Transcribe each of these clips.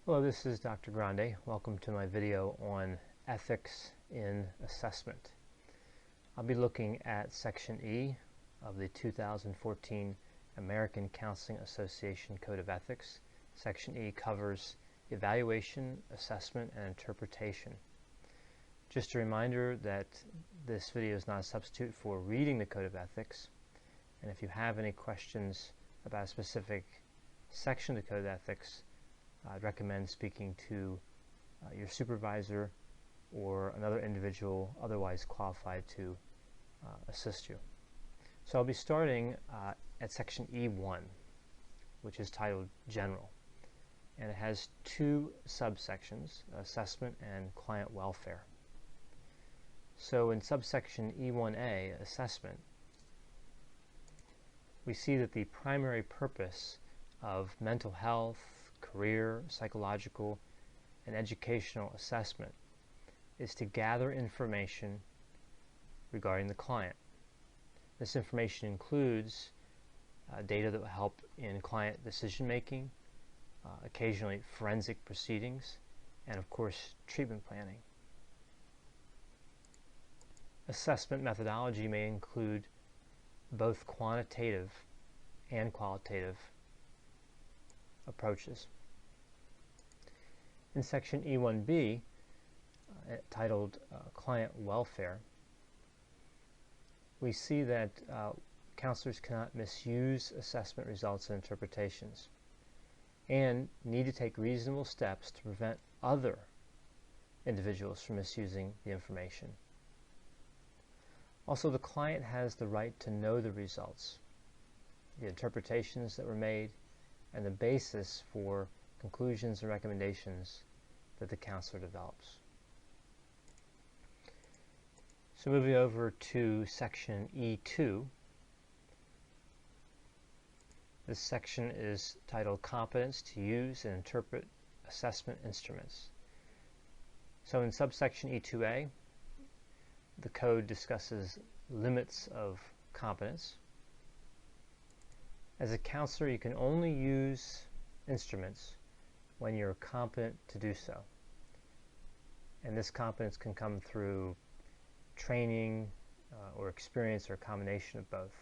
Hello, this is Dr. Grande. Welcome to my video on ethics in assessment. I'll be looking at Section E of the 2014 American Counseling Association Code of Ethics. Section E covers evaluation, assessment, and interpretation. Just a reminder that this video is not a substitute for reading the Code of Ethics, and if you have any questions about a specific section of the Code of Ethics, I'd recommend speaking to your supervisor or another individual otherwise qualified to assist you. So I'll be starting at Section E1, which is titled General, and it has two subsections, Assessment and Client Welfare. So in subsection E1A, Assessment, we see that the primary purpose of mental health, career, psychological, and educational assessment is to gather information regarding the client. This information includes data that will help in client decision-making, occasionally forensic proceedings, and of course treatment planning. Assessment methodology may include both quantitative and qualitative approaches. In Section E1B, titled Client Welfare, we see that counselors cannot misuse assessment results and interpretations and need to take reasonable steps to prevent other individuals from misusing the information. Also, the client has the right to know the results, the interpretations that were made, and the basis for conclusions and recommendations that the counselor develops. So moving over to Section E2, this section is titled Competence to Use and Interpret Assessment Instruments. So in subsection E2A, the code discusses limits of competence. As a counselor, you can only use instruments when you're competent to do so. And this competence can come through training or experience or a combination of both.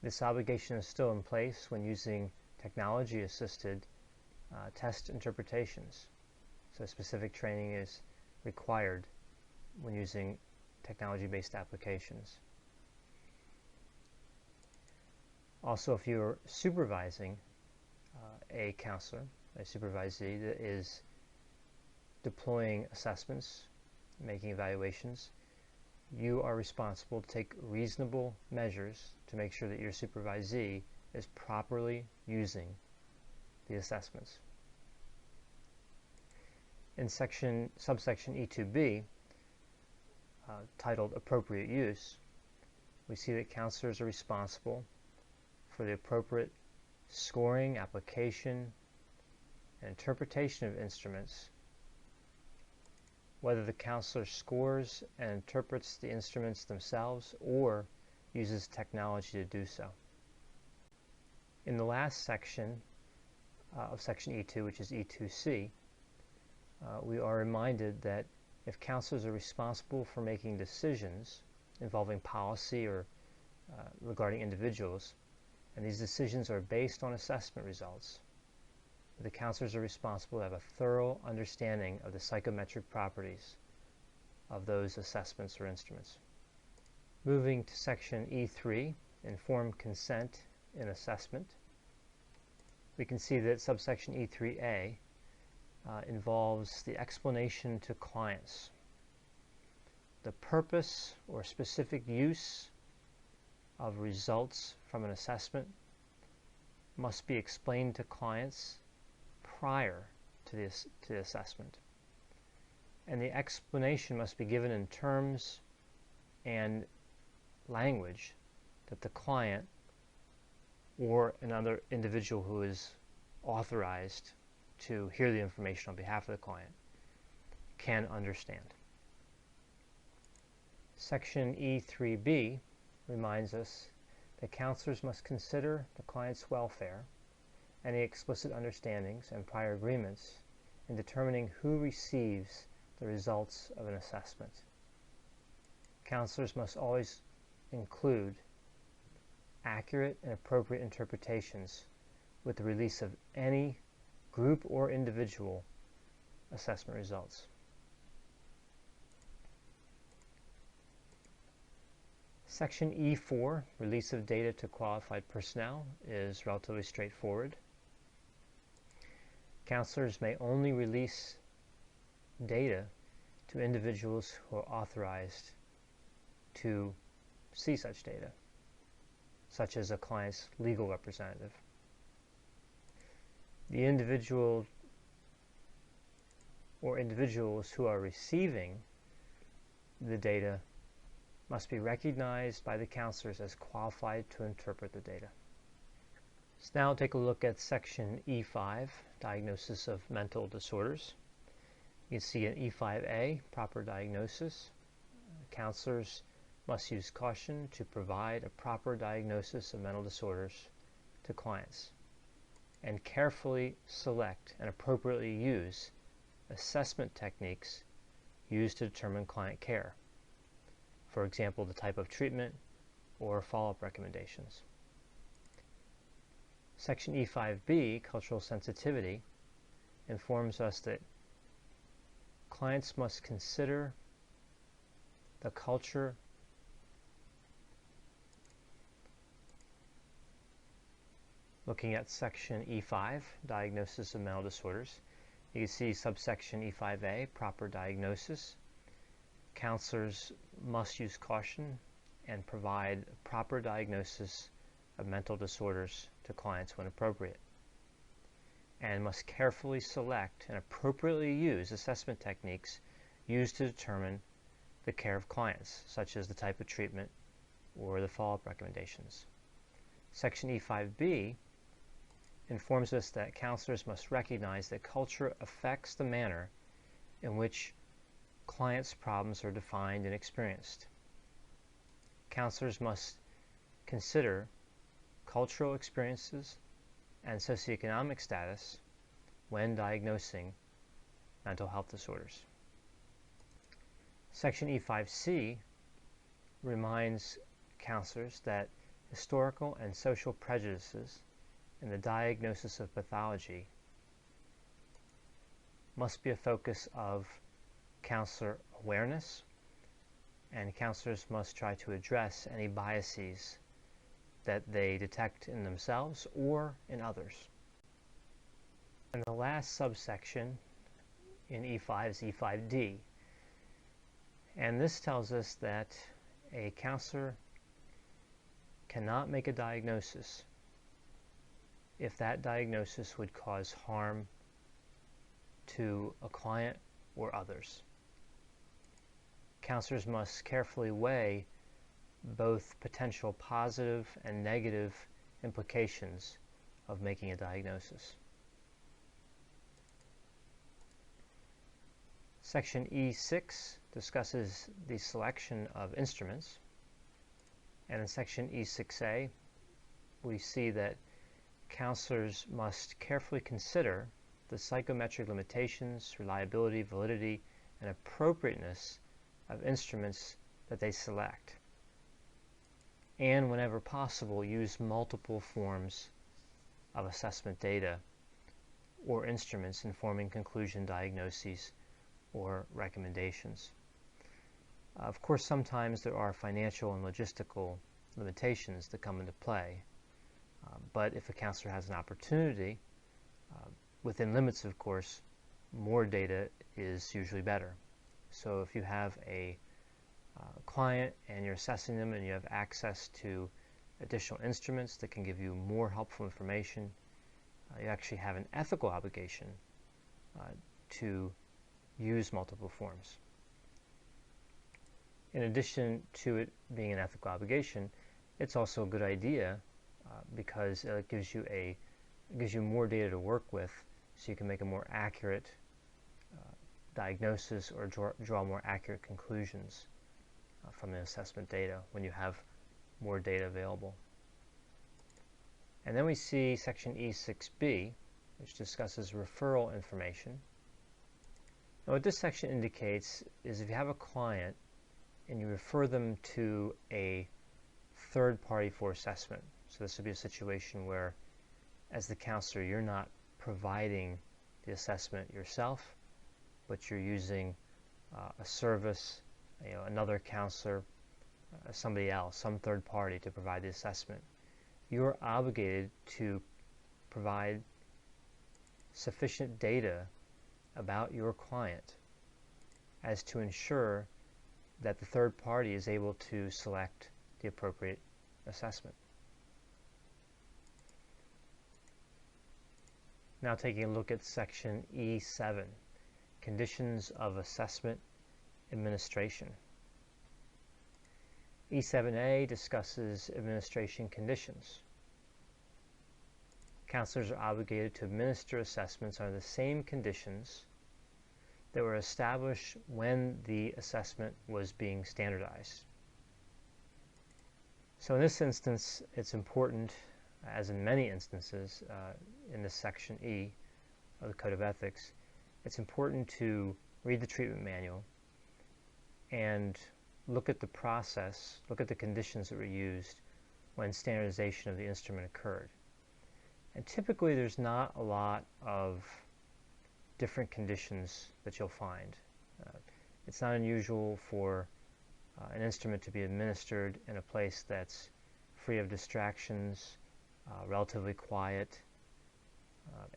This obligation is still in place when using technology-assisted test interpretations. So specific training is required when using technology-based applications. Also, if you're supervising a counselor, a supervisee that is deploying assessments, making evaluations, you are responsible to take reasonable measures to make sure that your supervisee is properly using the assessments. In subsection E2B, titled Appropriate Use, we see that counselors are responsible for the appropriate scoring, application, and interpretation of instruments, whether the counselor scores and interprets the instruments themselves or uses technology to do so. In the last section of Section E2, which is E2C, we are reminded that if counselors are responsible for making decisions involving policy or regarding individuals, and these decisions are based on assessment results, the counselors are responsible to have a thorough understanding of the psychometric properties of those assessments or instruments. Moving to Section E3, Informed Consent in Assessment, we can see that subsection E3A involves the explanation to clients. The purpose or specific use of results from an assessment must be explained to clients prior to the assessment. And the explanation must be given in terms and language that the client or another individual who is authorized to hear the information on behalf of the client can understand. Section E3B reminds us that counselors must consider the client's welfare any explicit understandings and prior agreements in determining who receives the results of an assessment. Counselors must always include accurate and appropriate interpretations with the release of any group or individual assessment results. Section E4, release of data to qualified personnel, is relatively straightforward. Counselors may only release data to individuals who are authorized to see such data, such as a client's legal representative. The individual or individuals who are receiving the data must be recognized by the counselors as qualified to interpret the data. So now take a look at Section E5, Diagnosis of Mental Disorders. You can see in E5A, Proper Diagnosis. Counselors must use caution to provide a proper diagnosis of mental disorders to clients and carefully select and appropriately use assessment techniques used to determine client care. For example, the type of treatment or follow-up recommendations. Section E5B, Cultural Sensitivity, informs us that clients must consider the culture looking at Section E5, Diagnosis of Mental Disorders. You can see subsection E5A, Proper Diagnosis. Counselors must use caution and provide proper diagnosis of mental disorders to clients when appropriate, and must carefully select and appropriately use assessment techniques used to determine the care of clients, such as the type of treatment or the follow-up recommendations. Section E5B informs us that counselors must recognize that culture affects the manner in which clients' problems are defined and experienced. Counselors must consider cultural experiences and socioeconomic status when diagnosing mental health disorders. Section E5C reminds counselors that historical and social prejudices in the diagnosis of pathology must be a focus of counselor awareness, and counselors must try to address any biases that they detect in themselves or in others. And the last subsection in E5 is E5D, and this tells us that a counselor cannot make a diagnosis if that diagnosis would cause harm to a client or others. Counselors must carefully weigh both potential positive and negative implications of making a diagnosis. Section E6 discusses the selection of instruments, and in Section E6A we see that counselors must carefully consider the psychometric limitations, reliability, validity, and appropriateness of instruments that they select, and whenever possible use multiple forms of assessment data or instruments in forming conclusion diagnoses or recommendations. Of course, sometimes there are financial and logistical limitations that come into play, but if a counselor has an opportunity, within limits of course, more data is usually better. So if you have a client and you're assessing them and you have access to additional instruments that can give you more helpful information, you actually have an ethical obligation to use multiple forms. In addition to it being an ethical obligation, it's also a good idea because it gives you more data to work with, so you can make a more accurate diagnosis or draw more accurate conclusions from the assessment data when you have more data available. And then we see section E6B, which discusses referral information. Now what this section indicates is if you have a client and you refer them to a third party for assessment. So this would be a situation where, as the counselor, you're not providing the assessment yourself, but you're using a service, another counselor, somebody else, some third party to provide the assessment. You're obligated to provide sufficient data about your client as to ensure that the third party is able to select the appropriate assessment. Now taking a look at section E7, conditions of assessment administration. E7A discusses administration conditions. Counselors are obligated to administer assessments under the same conditions that were established when the assessment was being standardized. So in this instance, it's important, as in many instances in this section E of the Code of Ethics, it's important to read the treatment manual and look at the process, look at the conditions that were used when standardization of the instrument occurred. And typically there's not a lot of different conditions that you'll find. It's not unusual for an instrument to be administered in a place that's free of distractions, relatively quiet,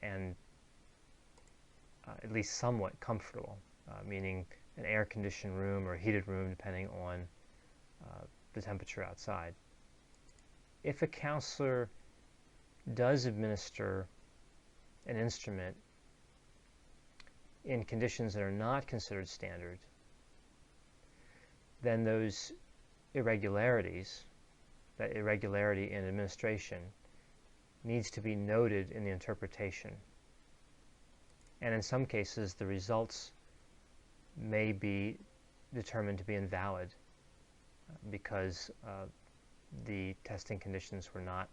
and at least somewhat comfortable, meaning an air-conditioned room or a heated room depending on the temperature outside. If a counselor does administer an instrument in conditions that are not considered standard, then those irregularities, that irregularity in administration, needs to be noted in the interpretation. And in some cases, the results may be determined to be invalid because the testing conditions were not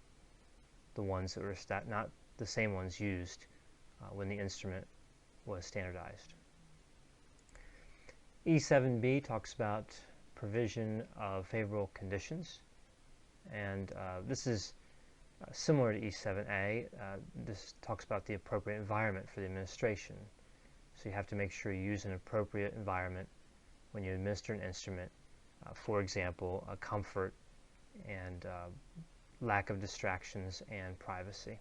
the ones that were not the same ones used when the instrument was standardized. E7B talks about provision of favorable conditions, and this is similar to E7A. This talks about the appropriate environment for the administration. So you have to make sure you use an appropriate environment when you administer an instrument. For example, comfort and lack of distractions and privacy.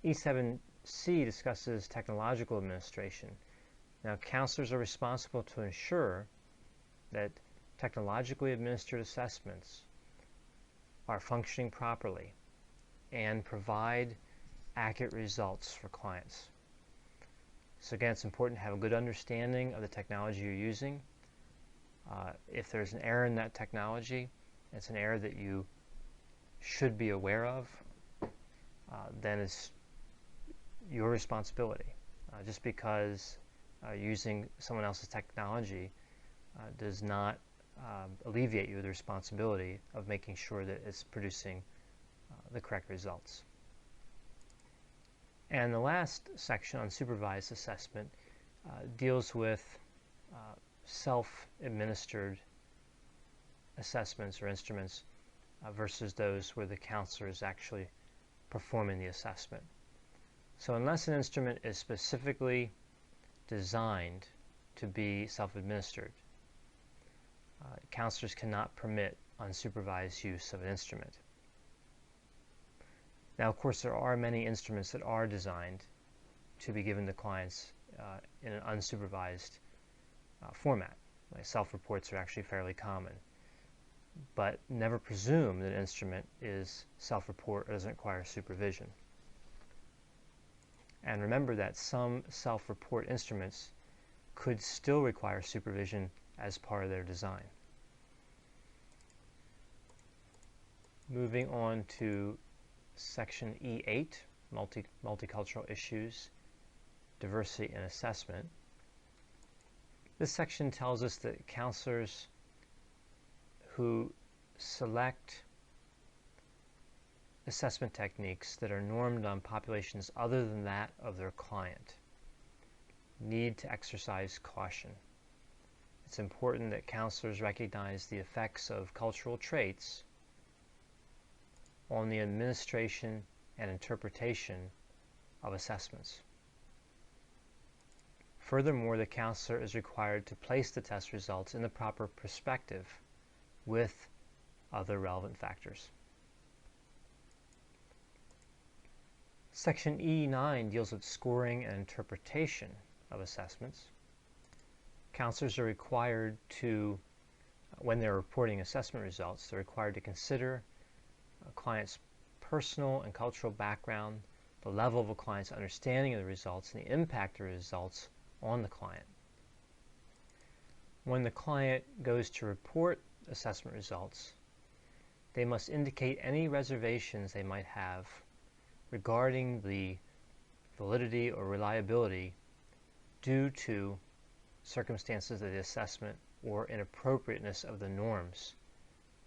E7C discusses technological administration. Now, counselors are responsible to ensure that technologically administered assessments are functioning properly and provide accurate results for clients. So again, it's important to have a good understanding of the technology you're using. If there's an error in that technology, it's an error that you should be aware of, then it's your responsibility. Just because using someone else's technology does not alleviate you of the responsibility of making sure that it's producing the correct results. And the last section on supervised assessment deals with self-administered assessments or instruments versus those where the counselor is actually performing the assessment. So unless an instrument is specifically designed to be self-administered, counselors cannot permit unsupervised use of an instrument. Now, of course, there are many instruments that are designed to be given to clients in an unsupervised format. Like self-reports are actually fairly common. But never presume that an instrument is self-report or doesn't require supervision. And remember that some self-report instruments could still require supervision as part of their design. Moving on to section E8, multicultural issues, diversity and assessment. This section tells us that counselors who select assessment techniques that are normed on populations other than that of their client need to exercise caution. It's important that counselors recognize the effects of cultural traits on the administration and interpretation of assessments. Furthermore, the counselor is required to place the test results in the proper perspective with other relevant factors. Section E9 deals with scoring and interpretation of assessments. Counselors are required to, when they're reporting assessment results, they're required to consider a client's personal and cultural background, the level of a client's understanding of the results, and the impact of the results on the client. When the client goes to report assessment results, they must indicate any reservations they might have regarding the validity or reliability due to circumstances of the assessment or inappropriateness of the norms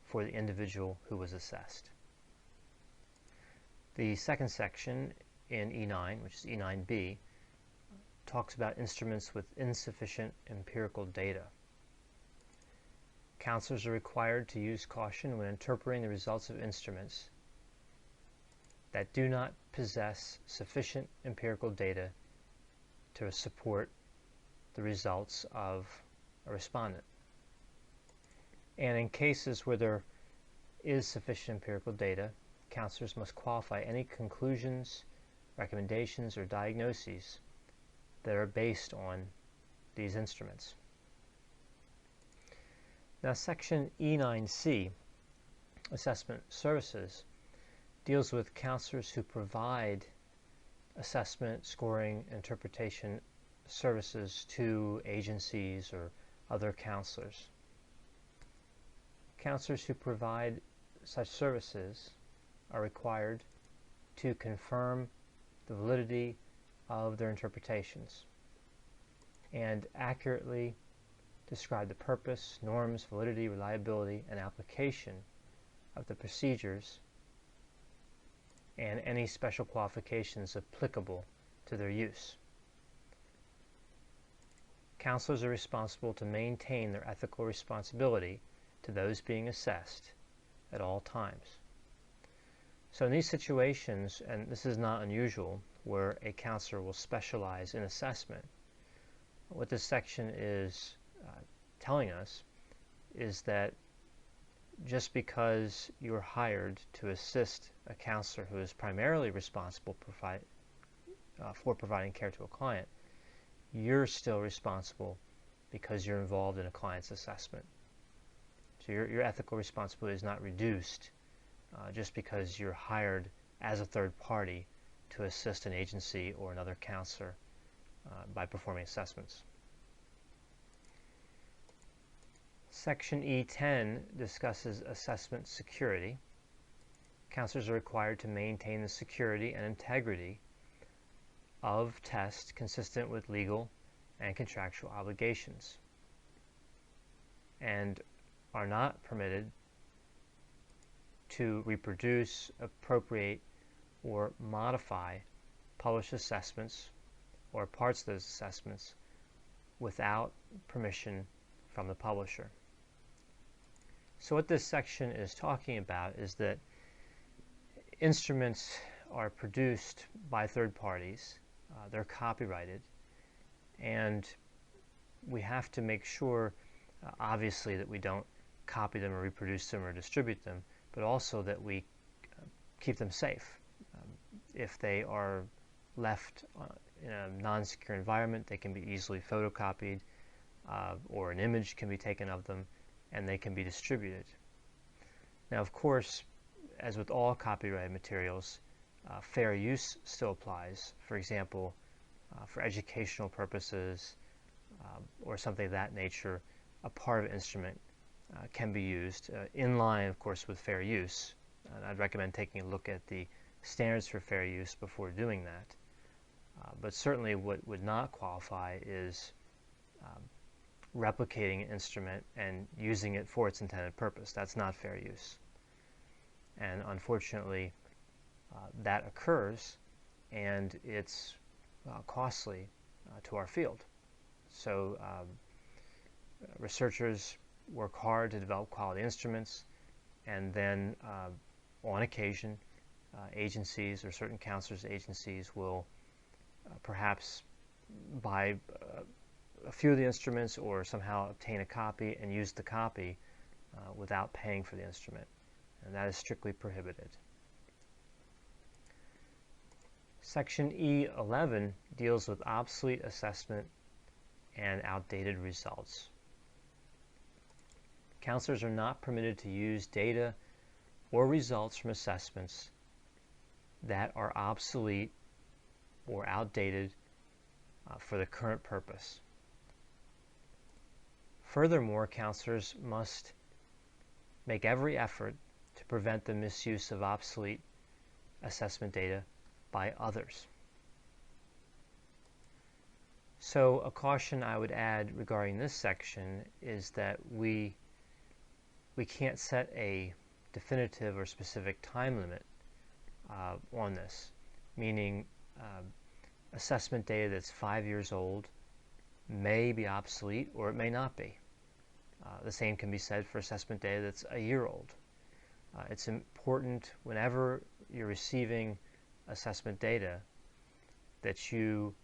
for the individual who was assessed. The second section in E9, which is E9B, talks about instruments with insufficient empirical data. Counselors are required to use caution when interpreting the results of instruments that do not possess sufficient empirical data to support the results of a respondent. And in cases where there is sufficient empirical data, counselors must qualify any conclusions, recommendations, or diagnoses that are based on these instruments. Now, Section E9C, Assessment Services, deals with counselors who provide assessment, scoring, interpretation services to agencies or other counselors. Counselors who provide such services are required to confirm the validity of their interpretations and accurately describe the purpose, norms, validity, reliability, and application of the procedures and any special qualifications applicable to their use. Counselors are responsible to maintain their ethical responsibility to those being assessed at all times. So in these situations, and this is not unusual, where a counselor will specialize in assessment, what this section is telling us is that just because you're hired to assist a counselor who is primarily responsible for providing care to a client, you're still responsible because you're involved in a client's assessment. So your ethical responsibility is not reduced just because you're hired as a third party to assist an agency or another counselor by performing assessments. Section E10 discusses assessment security. Counselors are required to maintain the security and integrity of tests consistent with legal and contractual obligations, and are not permitted to reproduce, appropriate, or modify published assessments or parts of those assessments without permission from the publisher. So what this section is talking about is that instruments are produced by third parties, they're copyrighted, and we have to make sure, obviously, that we don't copy them or reproduce them or distribute them, but also that we keep them safe. If they are left in a non-secure environment, they can be easily photocopied, or an image can be taken of them, and they can be distributed. Now, of course, as with all copyrighted materials, fair use still applies. For example, for educational purposes or something of that nature, a part of an instrument can be used in line, of course, with fair use. And I'd recommend taking a look at the standards for fair use before doing that. But certainly what would not qualify is replicating an instrument and using it for its intended purpose. That's not fair use. And unfortunately, that occurs, and it's costly to our field. So researchers work hard to develop quality instruments, and then on occasion agencies or certain counselors' agencies will perhaps buy a few of the instruments or somehow obtain a copy and use the copy without paying for the instrument, and that is strictly prohibited. Section E11 deals with obsolete assessment and outdated results. Counselors are not permitted to use data or results from assessments that are obsolete or outdated for the current purpose. Furthermore, counselors must make every effort to prevent the misuse of obsolete assessment data by others. So a caution I would add regarding this section is that we can't set a definitive or specific time limit on this, meaning assessment data that's 5 years old may be obsolete or it may not be. The same can be said for assessment data that's a year old. It's important whenever you're receiving assessment data that you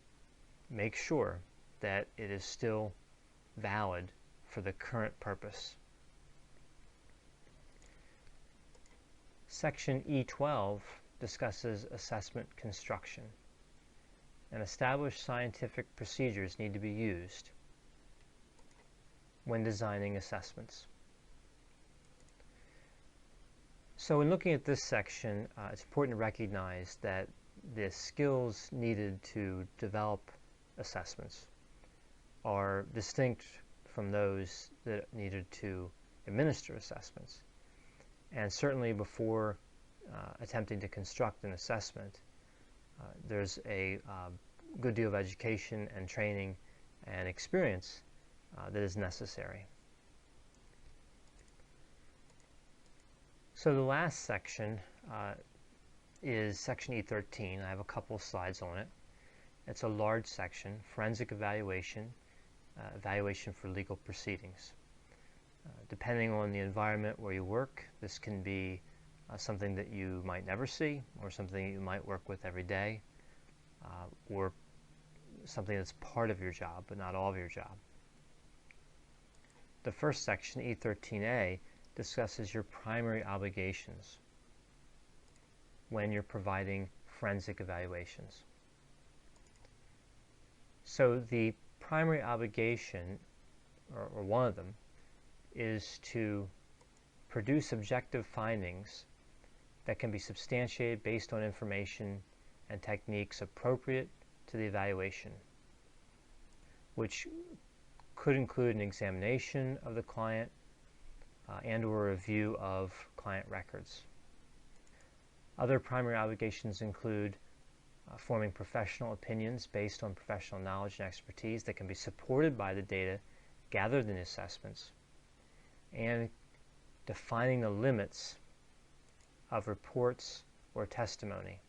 make sure that it is still valid for the current purpose. Section E12 discusses assessment construction, and established scientific procedures need to be used when designing assessments. So in looking at this section, it's important to recognize that the skills needed to develop assessments are distinct from those that are needed to administer assessments. And certainly before attempting to construct an assessment, there's a good deal of education and training and experience that is necessary. So the last section is section E13. I have a couple of slides on it. It's a large section, forensic evaluation, evaluation for legal proceedings. Depending on the environment where you work, this can be something that you might never see, or something you might work with every day, or something that's part of your job, but not all of your job. The first section, E13A, discusses your primary obligations when you're providing forensic evaluations. So the primary obligation, or one of them, is to produce objective findings that can be substantiated based on information and techniques appropriate to the evaluation, which could include an examination of the client and or a review of client records. Other primary obligations include forming professional opinions based on professional knowledge and expertise that can be supported by the data gathered in the assessments, and defining the limits of reports or testimony,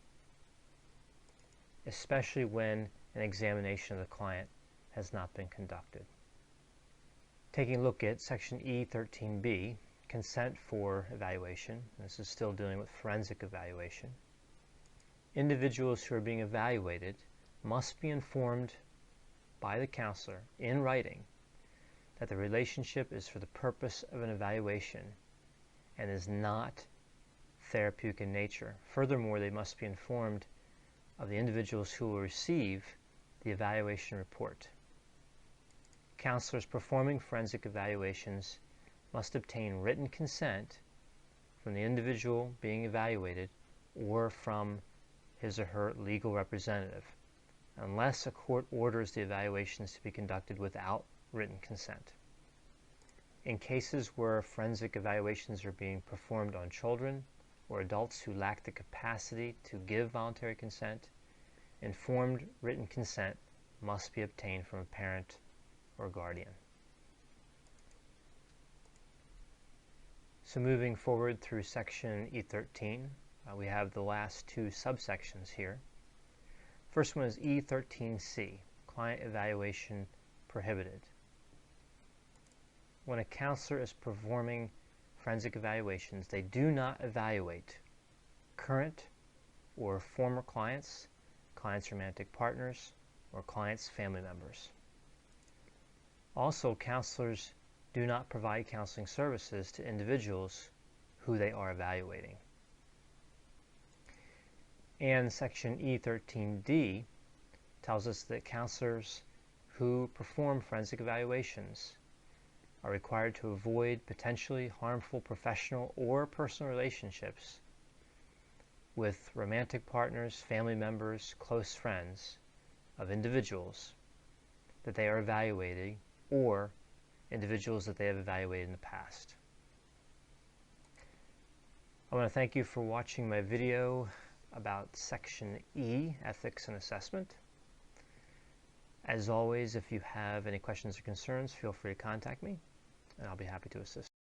especially when an examination of the client has not been conducted. Taking a look at section E13B, consent for evaluation. This is still dealing with forensic evaluation. Individuals who are being evaluated must be informed by the counselor in writing that the relationship is for the purpose of an evaluation and is not therapeutic in nature. Furthermore, they must be informed of the individuals who will receive the evaluation report. Counselors performing forensic evaluations must obtain written consent from the individual being evaluated or from his or her legal representative, unless a court orders the evaluations to be conducted without written consent. In cases where forensic evaluations are being performed on children or adults who lack the capacity to give voluntary consent, informed written consent must be obtained from a parent or guardian. So moving forward through section E13, We have the last two subsections here. First one is E13C, Client Evaluation Prohibited. When a counselor is performing forensic evaluations, they do not evaluate current or former clients, clients' romantic partners, or clients' family members. Also, counselors do not provide counseling services to individuals who they are evaluating. And Section E13D tells us that counselors who perform forensic evaluations are required to avoid potentially harmful professional or personal relationships with romantic partners, family members, close friends of individuals that they are evaluating or individuals that they have evaluated in the past. I want to thank you for watching my video about Section E, Ethics and Assessment. As always, if you have any questions or concerns, feel free to contact me, and I'll be happy to assist.